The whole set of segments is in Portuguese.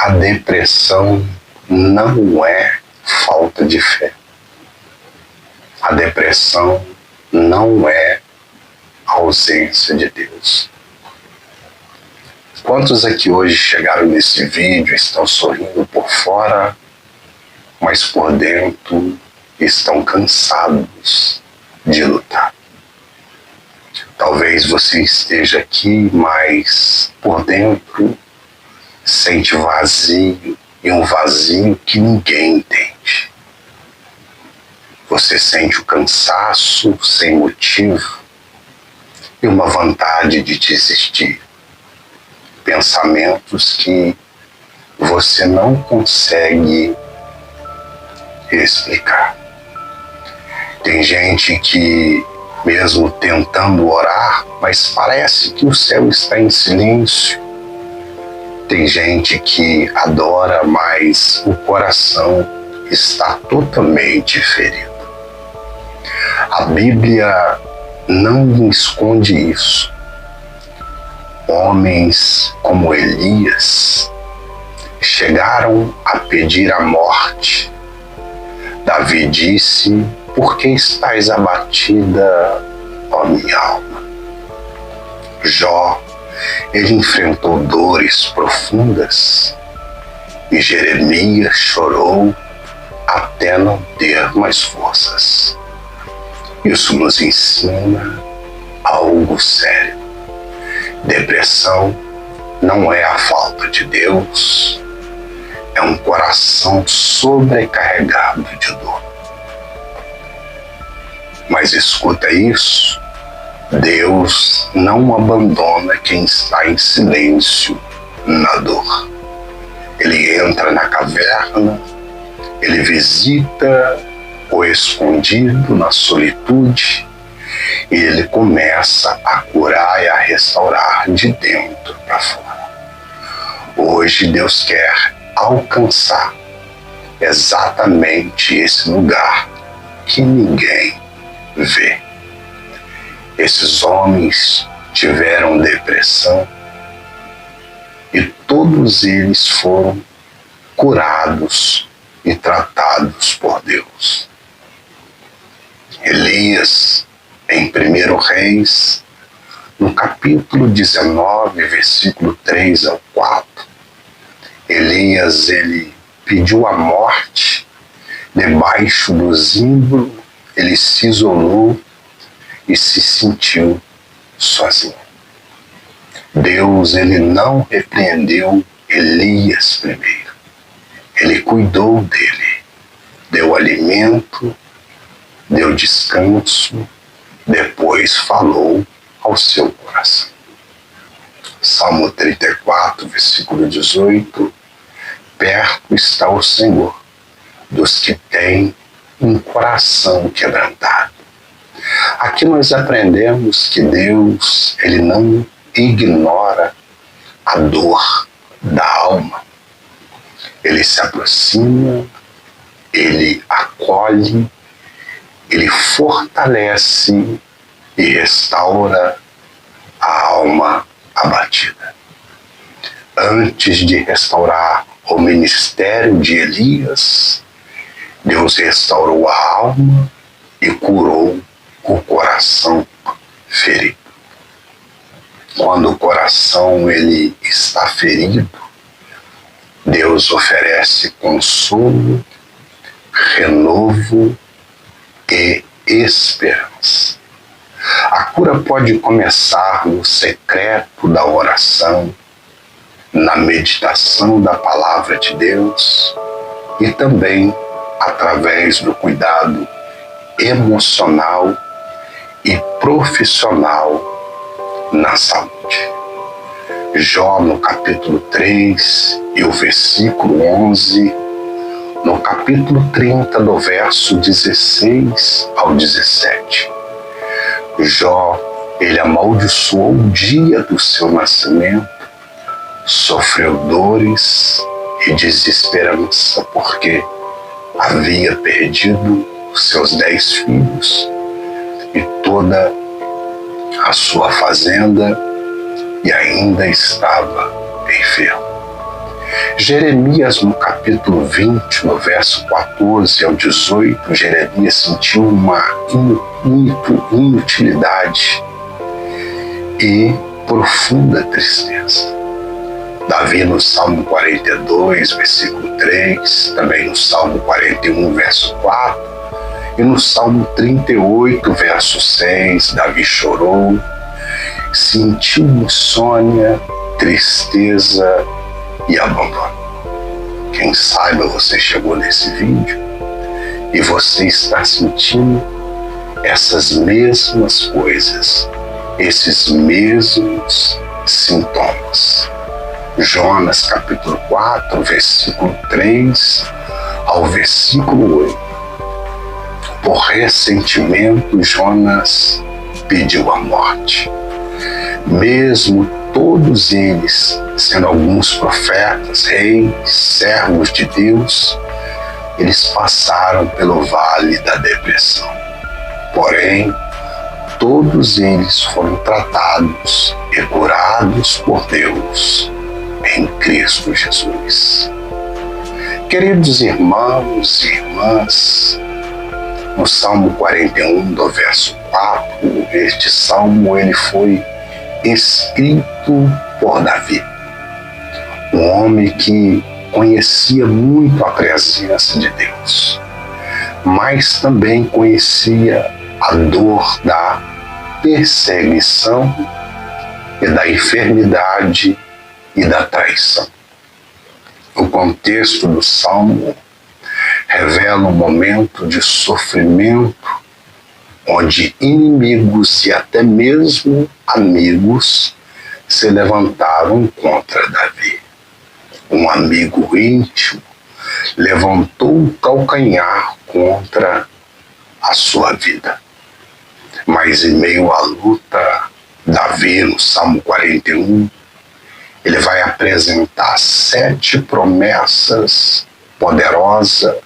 A depressão não é falta de fé. A depressão não é ausência de Deus. Quantos aqui hoje chegaram nesse vídeo, estão sorrindo por fora, mas por dentro estão cansados de lutar? Talvez você esteja aqui, mas por dentro sente vazio, e um vazio que ninguém entende. Você sente o cansaço sem motivo e uma vontade de desistir. Pensamentos que você não consegue explicar. Tem gente que, mesmo tentando orar, mas parece que o céu está em silêncio. Tem gente que adora, mas o coração está totalmente ferido. A Bíblia não esconde isso. Homens como Elias chegaram a pedir a morte. Davi disse: "Por que estás abatida, ó minha alma?" Jó, ele enfrentou dores profundas, e Jeremias chorou até não ter mais forças. Isso nos ensina algo sério. Depressão não é a falta de Deus, é um coração sobrecarregado de dor. Mas escuta isso: Deus não abandona quem está em silêncio na dor. Ele entra na caverna, ele visita o escondido na solitude, e ele começa a curar e a restaurar de dentro para fora. Hoje Deus quer alcançar exatamente esse lugar que ninguém vê. Esses homens tiveram depressão e todos eles foram curados e tratados por Deus. Elias, em 1 Reis, no capítulo 19, versículo 3 ao 4, Elias, ele pediu a morte debaixo do zimbro, ele se isolou e se sentiu sozinho. Deus, ele não repreendeu Elias primeiro. Ele cuidou dele, deu alimento, deu descanso, depois falou ao seu coração. Salmo 34, versículo 18: "Perto está o Senhor dos que têm um coração quebrantado." Aqui nós aprendemos que Deus, ele não ignora a dor da alma. Ele se aproxima, ele acolhe, ele fortalece e restaura a alma abatida. Antes de restaurar o ministério de Elias, Deus restaurou a alma e curou o coração ferido. Quando o coração ele está ferido, Deus oferece consolo, renovo e esperança. A cura pode começar no secreto da oração, na meditação da palavra de Deus e também através do cuidado emocional e profissional na saúde. Jó, no capítulo 3 e o versículo 11, no capítulo 30, do verso 16 ao 17. Jó, ele amaldiçoou o dia do seu nascimento, sofreu dores e desesperança porque havia perdido seus 10 filhos e toda a sua fazenda e ainda estava enfermo. Jeremias, no capítulo 20, no verso 14 ao 18, Jeremias sentiu uma inutilidade e profunda tristeza. Davi, no Salmo 42, versículo 3, também no Salmo 41, verso 4, e no Salmo 38, verso 6, Davi chorou, sentiu insônia, tristeza e abandono. Quem saiba você chegou nesse vídeo e você está sentindo essas mesmas coisas, esses mesmos sintomas. Jonas capítulo 4, versículo 3 ao versículo 8. Por ressentimento, Jonas pediu a morte. Mesmo todos eles, sendo alguns profetas, reis, servos de Deus, eles passaram pelo vale da depressão. Porém, todos eles foram tratados e curados por Deus em Cristo Jesus. Queridos irmãos e irmãs, no Salmo 41, do verso 4, este salmo ele foi escrito por Davi, um homem que conhecia muito a presença de Deus, mas também conhecia a dor da perseguição e da enfermidade e da traição. O contexto do Salmo revela um momento de sofrimento onde inimigos e até mesmo amigos se levantaram contra Davi. Um amigo íntimo levantou o calcanhar contra a sua vida. Mas em meio à luta, Davi, no Salmo 41, ele vai apresentar 7 promessas poderosas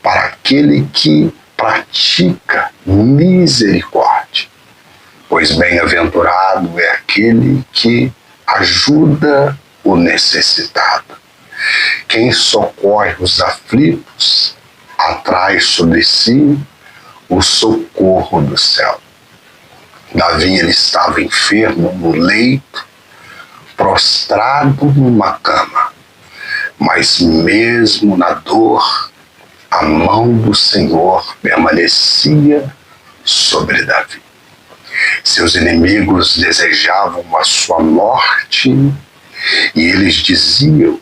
para aquele que pratica misericórdia. Pois bem-aventurado é aquele que ajuda o necessitado. Quem socorre os aflitos atrai sobre si o socorro do céu. Davi ele estava enfermo no leito, prostrado numa cama, mas mesmo na dor, a mão do Senhor permanecia sobre Davi. Seus inimigos desejavam a sua morte e eles diziam: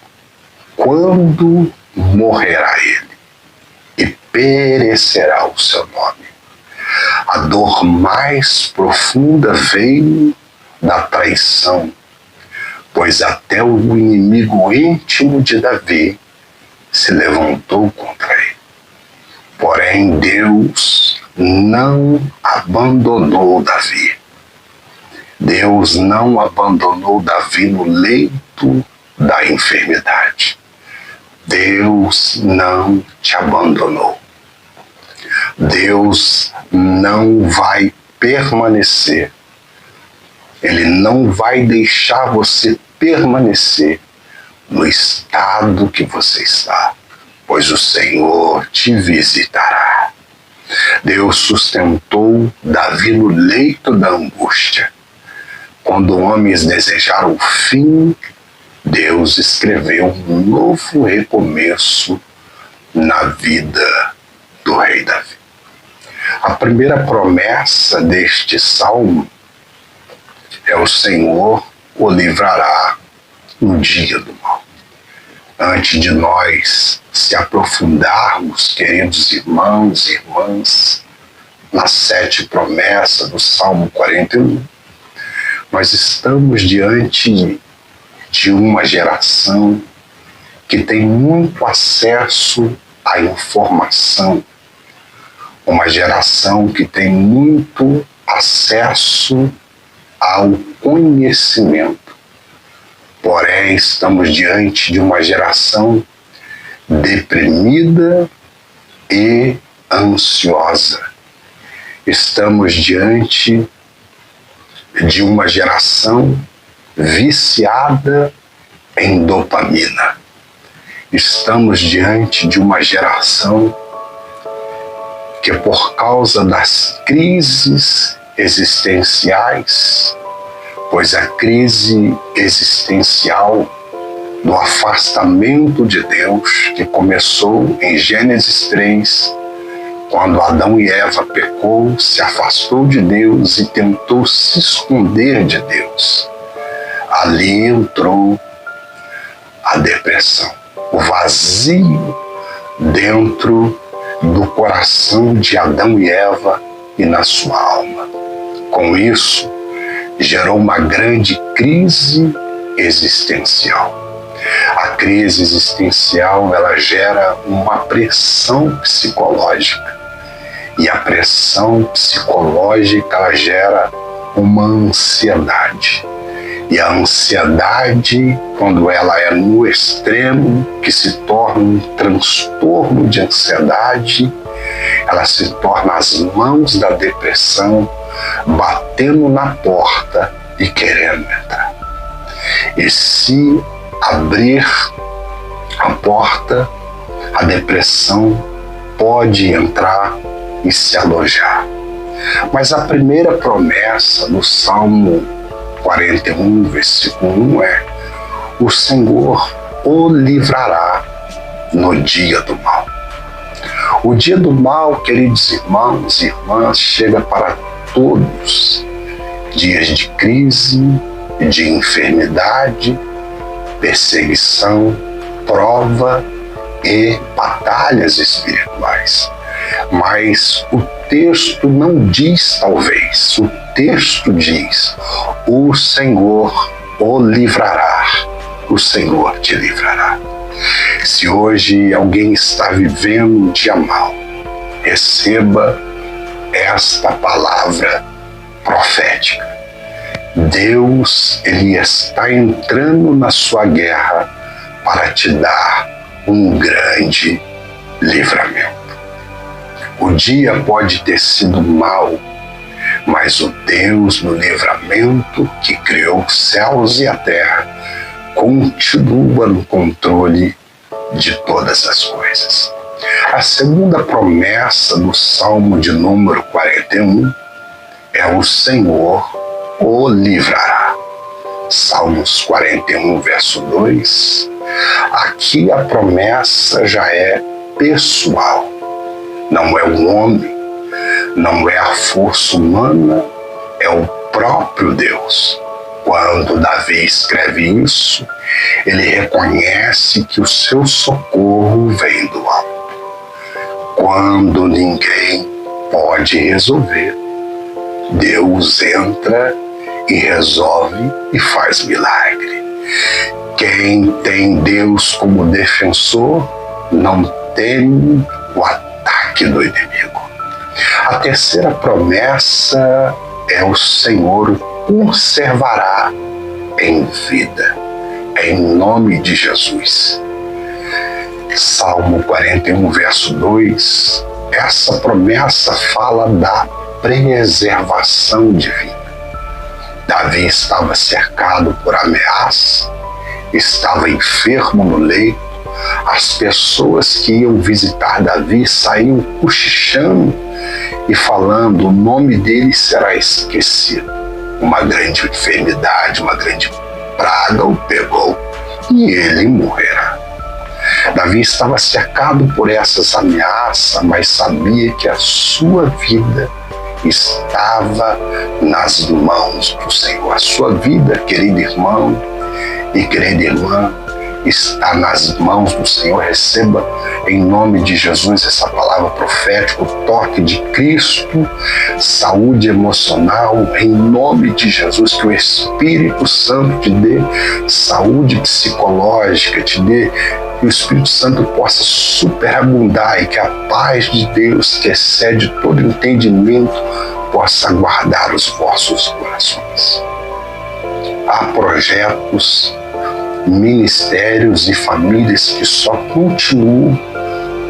quando morrerá ele e perecerá o seu nome? A dor mais profunda veio da traição, pois até o inimigo íntimo de Davi se levantou contra ele. Porém, Deus não abandonou Davi. Deus não abandonou Davi no leito da enfermidade. Deus não te abandonou. Deus não vai permanecer. Ele não vai deixar você permanecer no estado que você está, pois o Senhor te visitará. Deus sustentou Davi no leito da angústia. Quando homens desejaram o fim, Deus escreveu um novo recomeço na vida do rei Davi. A primeira promessa deste salmo é: o Senhor o livrará no dia do mal. Antes de nós se aprofundarmos, queridos irmãos e irmãs, nas 7 promessas do Salmo 41, nós estamos diante de uma geração que tem muito acesso à informação, uma geração que tem muito acesso ao conhecimento. Porém, estamos diante de uma geração deprimida e ansiosa. Estamos diante de uma geração viciada em dopamina. Estamos diante de uma geração que, por causa das crises existenciais, pois a crise existencial do afastamento de Deus, que começou em Gênesis 3, quando Adão e Eva pecou, se afastou de Deus e tentou se esconder de Deus. Ali entrou a depressão, o vazio dentro do coração de Adão e Eva e na sua alma. Com isso, gerou uma grande crise existencial. A crise existencial, ela gera uma pressão psicológica. E a pressão psicológica, ela gera uma ansiedade. E a ansiedade, quando ela é no extremo, que se torna um transtorno de ansiedade, ela se torna as mãos da depressão batendo na porta e querendo entrar. E se abrir a porta, a depressão pode entrar e se alojar. Mas a primeira promessa do Salmo 41, versículo 1 é: o Senhor o livrará no dia do mal. O dia do mal, queridos irmãos e irmãs, chega para todos. Dias de crise, de enfermidade, perseguição, prova e batalhas espirituais. Mas o texto não diz talvez, o texto diz: o Senhor o livrará, o Senhor te livrará. Se hoje alguém está vivendo um dia mal, receba esta palavra profética. Deus, Ele está entrando na sua guerra para te dar um grande livramento. O dia pode ter sido mau, mas o Deus do livramento, que criou os céus e a terra, continua no controle de todas as coisas. A segunda promessa do Salmo de número 41 é: o Senhor o livrará. Salmos 41, verso 2. Aqui a promessa já é pessoal. Não é o homem, não é a força humana, é o próprio Deus. Quando Davi escreve isso, ele reconhece que o seu socorro vem do alto. Quando ninguém pode resolver, Deus entra e resolve e faz milagre. Quem tem Deus como defensor não teme o ataque do inimigo. A terceira promessa é: o Senhor o conservará em vida, em nome de Jesus. Salmo 41, verso 2, essa promessa fala da preservação divina. Davi estava cercado por ameaça, estava enfermo no leito. As pessoas que iam visitar Davi saíam cochichando e falando: o nome dele será esquecido. Uma grande enfermidade, uma grande praga o pegou e ele morrerá. Davi estava cercado por essas ameaças, mas sabia que a sua vida estava nas mãos do Senhor. A sua vida, querido irmão e querida irmã, está nas mãos do Senhor. Receba em nome de Jesus essa palavra profética, o toque de Cristo, saúde emocional, em nome de Jesus, que o Espírito Santo te dê saúde psicológica, te dê, que o Espírito Santo possa superabundar e que a paz de Deus, que excede todo entendimento, possa guardar os vossos corações. Há projetos, ministérios e famílias que só continuam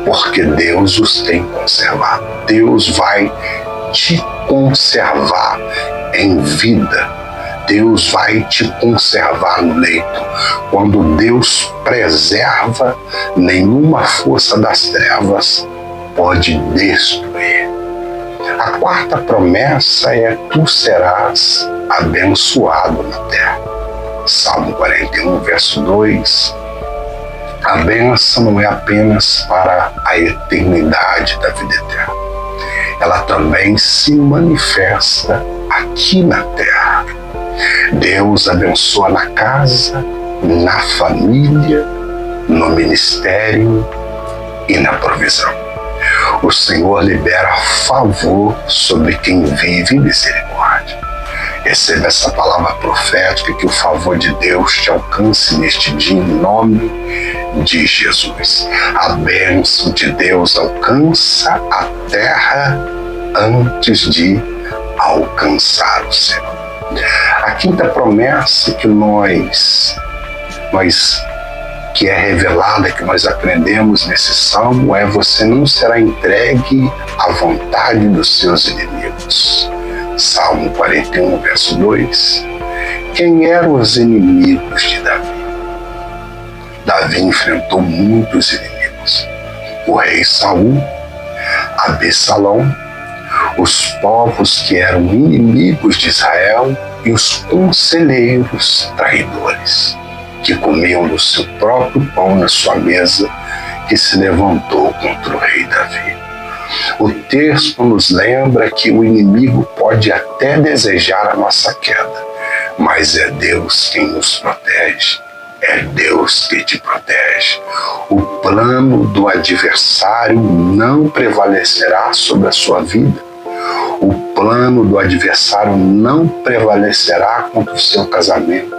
porque Deus os tem conservado. Deus vai te conservar em vida. Deus vai te conservar no leito. Quando Deus preserva, nenhuma força das trevas pode destruir. A quarta promessa é: tu serás abençoado na terra. Salmo 41, verso 2. A bênção não é apenas para a eternidade da vida eterna. Ela também se manifesta aqui na terra. Deus abençoa na casa, na família, no ministério e na provisão. O Senhor libera favor sobre quem vive em misericórdia. Receba essa palavra profética, que o favor de Deus te alcance neste dia, em nome de Jesus. A bênção de Deus alcança a terra antes de alcançar o céu. A quinta promessa que é revelada, que nós aprendemos nesse salmo, é: você não será entregue à vontade dos seus inimigos. Salmo 41, verso 2. Quem eram os inimigos de Davi? Davi enfrentou muitos inimigos: o rei Saul, Absalão, os povos que eram inimigos de Israel e os conselheiros traidores, que comiam do seu próprio pão na sua mesa, que se levantou contra o rei Davi. O texto nos lembra que o inimigo pode até desejar a nossa queda, mas é Deus quem nos protege. É Deus que te protege. O plano do adversário não prevalecerá sobre a sua vida. O plano do adversário não prevalecerá contra o seu casamento.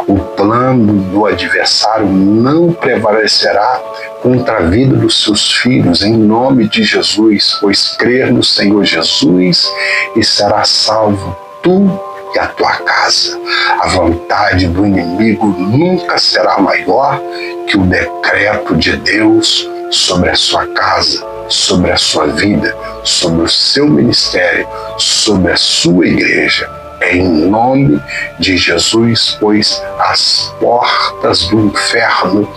O plano do adversário não prevalecerá contra a vida dos seus filhos, em nome de Jesus, pois crer no Senhor Jesus e serás salvo tu e a tua casa. A vontade do inimigo nunca será maior que o decreto de Deus sobre a sua casa, sobre a sua vida, sobre o seu ministério, sobre a sua igreja. Em nome de Jesus, pois as portas do inferno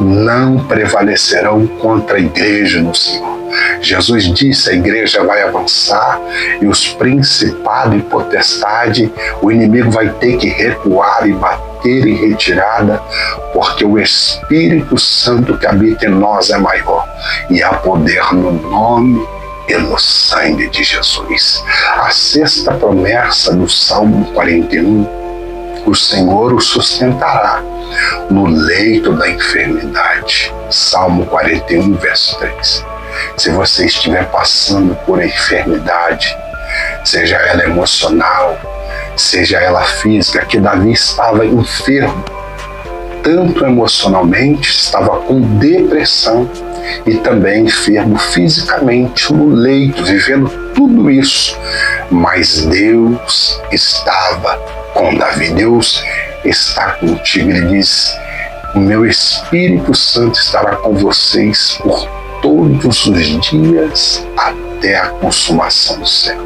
não prevalecerão contra a igreja do Senhor. Jesus disse: a igreja vai avançar e os principados e potestade, o inimigo vai ter que recuar e bater em retirada, porque o Espírito Santo que habita em nós é maior e há poder no nome e no sangue de Jesus. A sexta promessa do Salmo 41: o Senhor o sustentará no leito da enfermidade. Salmo 41, verso 3. Se você estiver passando por enfermidade, seja ela emocional, seja ela física, que Davi estava enfermo, tanto emocionalmente, estava com depressão, e também enfermo fisicamente no leito, vivendo tudo isso. Mas Deus estava com Davi. Deus está contigo. Ele diz: o meu Espírito Santo estará com vocês por todos os dias até a consumação do século.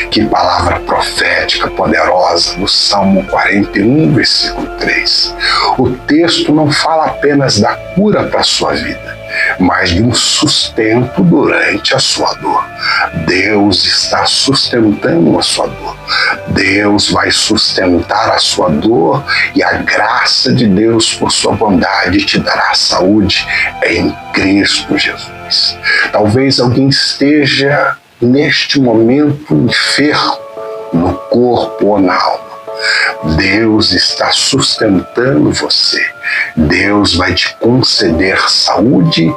Que palavra profética poderosa do Salmo 41, versículo 3. O texto não fala apenas da cura para a sua vida, mas de um sustento durante a sua dor. Deus está sustentando a sua dor. Deus vai sustentar a sua dor, e a graça de Deus, por sua bondade, te dará saúde em Cristo Jesus. Talvez alguém esteja neste momento enfermo, no corpo ou na alma. Deus está sustentando você. Deus vai te conceder saúde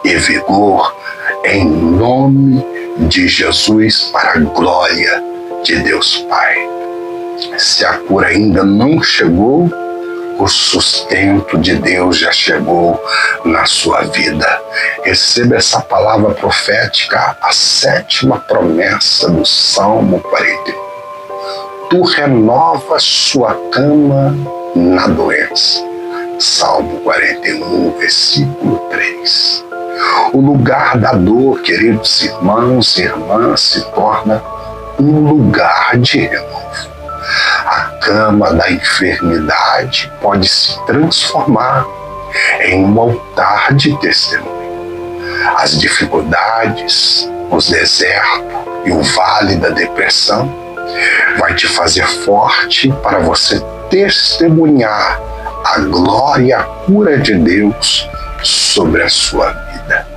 e vigor em nome de Jesus, para a glória de Deus Pai. Se a cura ainda não chegou, o sustento de Deus já chegou na sua vida. Receba essa palavra profética, a sétima promessa do Salmo 41. Tu renovas sua cama na doença. Salmo 41, versículo 3. O lugar da dor, queridos irmãos e irmãs, se torna um lugar de renovo. A cama da enfermidade pode se transformar em um altar de testemunho. As dificuldades, os desertos e o vale da depressão vai te fazer forte para você testemunhar a glória e a cura de Deus sobre a sua vida.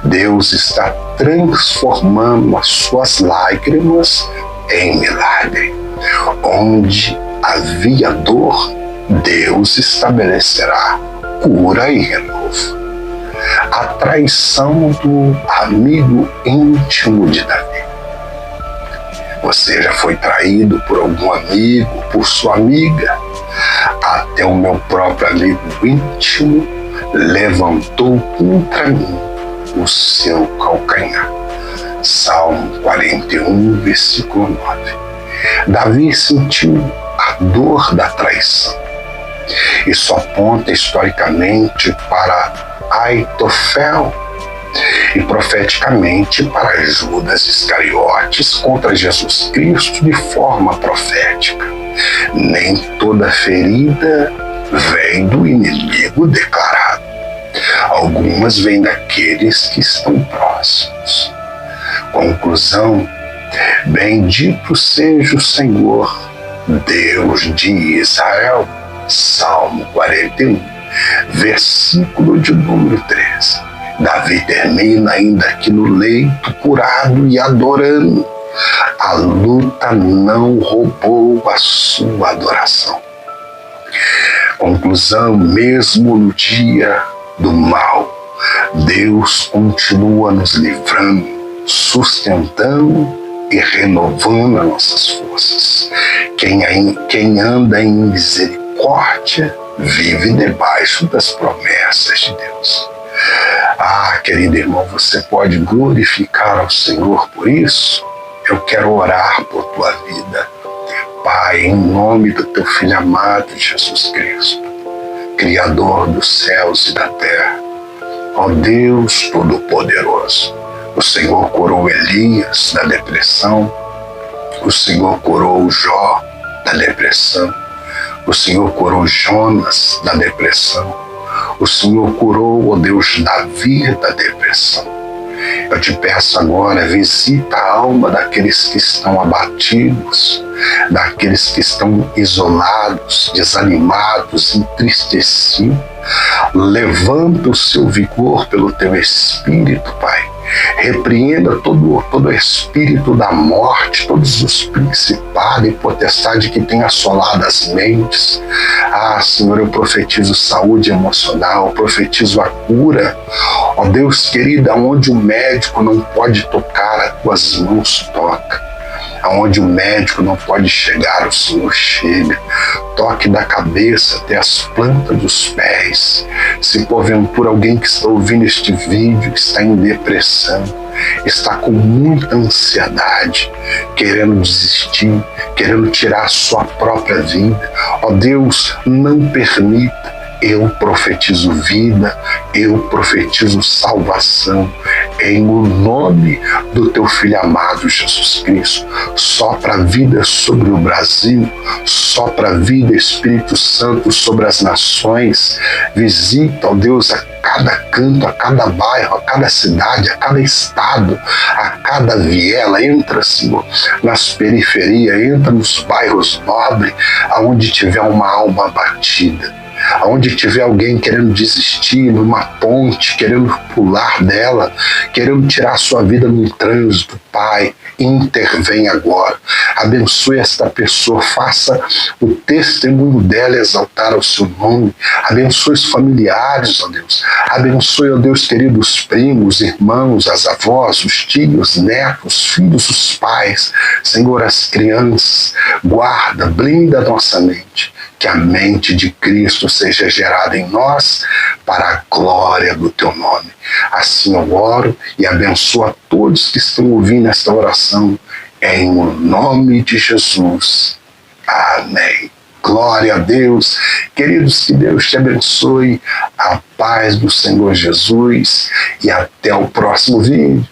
Deus está transformando as suas lágrimas em milagre. Onde havia dor, Deus estabelecerá cura e renovo. A traição do amigo íntimo de Davi. Você já foi traído por algum amigo, por sua amiga? Até o meu próprio amigo íntimo levantou contra mim o seu calcanhar. Salmo 41, versículo 9. Davi sentiu a dor da traição. Isso aponta historicamente para Aitofel e profeticamente para Judas Iscariotes contra Jesus Cristo de forma profética. Nem toda ferida vem do inimigo declarado. Algumas vêm daqueles que estão próximos. Conclusão: bendito seja o Senhor, Deus de Israel. Salmo 41, versículo de número 13. Davi termina ainda aqui no leito, curado e adorando. A luta não roubou a sua adoração. Conclusão: mesmo no dia do mal, Deus continua nos livrando, sustentando e renovando as nossas forças. Quem anda em misericórdia vive debaixo das promessas de Deus. Querido irmão, você pode glorificar ao Senhor por isso? Eu quero orar por tua vida. Pai, em nome do teu Filho amado Jesus Cristo, Criador dos céus e da terra, ó Deus Todo-Poderoso, o Senhor curou Elias da depressão, o Senhor curou Jó da depressão, o Senhor curou Jonas da depressão, o Senhor curou, ó Deus, Davi da depressão. Eu te peço agora, visita a alma daqueles que estão abatidos, daqueles que estão isolados, desanimados, entristecidos. Levanta o seu vigor pelo teu Espírito, Pai. Repreenda todo espírito da morte, todos os principados e potestades que têm assolado as mentes. Senhor, eu profetizo saúde emocional, profetizo a cura. Ó Deus querido, aonde o médico não pode tocar, as tuas mãos toca. Aonde o médico não pode chegar, o Senhor chega. Toque da cabeça até as plantas dos pés. Se porventura alguém que está ouvindo este vídeo está em depressão, está com muita ansiedade, querendo desistir, querendo tirar a sua própria vida, ó Deus, não permita. Eu profetizo vida, eu profetizo salvação, em o nome do teu Filho amado Jesus Cristo. Sopra a vida sobre o Brasil, sopra a vida, Espírito Santo, sobre as nações. Visita, ó Deus, a cada canto, a cada bairro, a cada cidade, a cada estado, a cada viela. Entra, Senhor, nas periferias, entra nos bairros nobres, aonde tiver uma alma abatida. Aonde tiver alguém querendo desistir numa ponte, querendo pular dela, querendo tirar a sua vida no trânsito, Pai, intervém agora. Abençoe esta pessoa, faça o testemunho dela exaltar o seu nome. Abençoe os familiares, ó Deus. Abençoe, ó Deus querido, os primos, irmãos, as avós, os tios, netos, filhos, os pais. Senhor, as crianças, guarda, blinda a nossa mente. Que a mente de Cristo seja gerada em nós para a glória do teu nome. Assim eu oro e abençoo a todos que estão ouvindo esta oração, em o nome de Jesus. Amém. Glória a Deus. Queridos, que Deus te abençoe. A paz do Senhor Jesus e até o próximo vídeo.